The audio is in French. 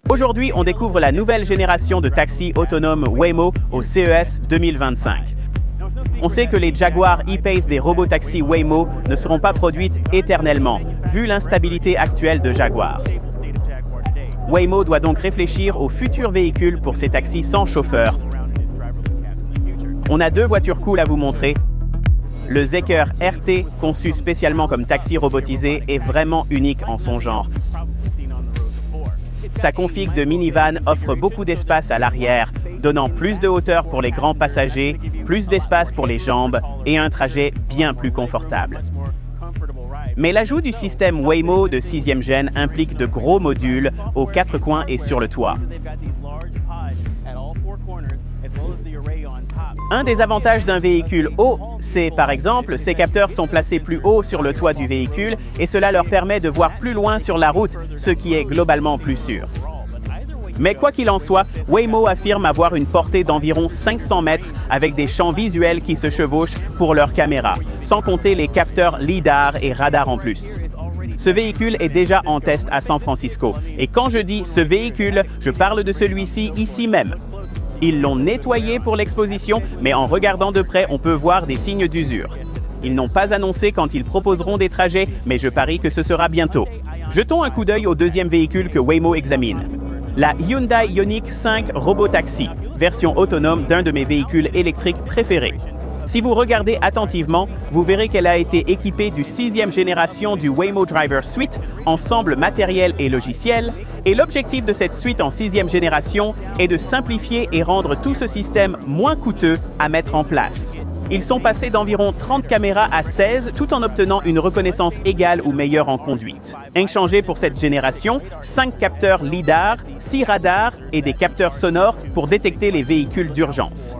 Aujourd'hui, on découvre la nouvelle génération de taxis autonomes Waymo au CES 2025. On sait que les Jaguar E-Pace des robotaxis Waymo ne seront pas produites éternellement, vu l'instabilité actuelle de Jaguar. Waymo doit donc réfléchir aux futurs véhicules pour ces taxis sans chauffeur. On a deux voitures cool à vous montrer. Le Zeekr RT, conçu spécialement comme taxi robotisé, est vraiment unique en son genre. Sa config de minivan offre beaucoup d'espace à l'arrière, donnant plus de hauteur pour les grands passagers, plus d'espace pour les jambes et un trajet bien plus confortable. Mais l'ajout du système Waymo de 6e gène implique de gros modules aux quatre coins et sur le toit. Un des avantages d'un véhicule haut, c'est par exemple, ces capteurs sont placés plus haut sur le toit du véhicule et cela leur permet de voir plus loin sur la route, ce qui est globalement plus sûr. Mais quoi qu'il en soit, Waymo affirme avoir une portée d'environ 500 mètres avec des champs visuels qui se chevauchent pour leurs caméras, sans compter les capteurs LiDAR et radar en plus. Ce véhicule est déjà en test à San Francisco. Et quand je dis ce véhicule, je parle de celui-ci ici même. Ils l'ont nettoyé pour l'exposition, mais en regardant de près, on peut voir des signes d'usure. Ils n'ont pas annoncé quand ils proposeront des trajets, mais je parie que ce sera bientôt. Jetons un coup d'œil au deuxième véhicule que Waymo examine. La Hyundai Ioniq 5 Robotaxi, version autonome d'un de mes véhicules électriques préférés. Si vous regardez attentivement, vous verrez qu'elle a été équipée du 6e génération du Waymo Driver Suite, ensemble matériel et logiciel, et l'objectif de cette suite en 6e génération est de simplifier et rendre tout ce système moins coûteux à mettre en place. Ils sont passés d'environ 30 caméras à 16 tout en obtenant une reconnaissance égale ou meilleure en conduite. Inchangé pour cette génération, 5 capteurs LiDAR, 6 radars et des capteurs sonores pour détecter les véhicules d'urgence.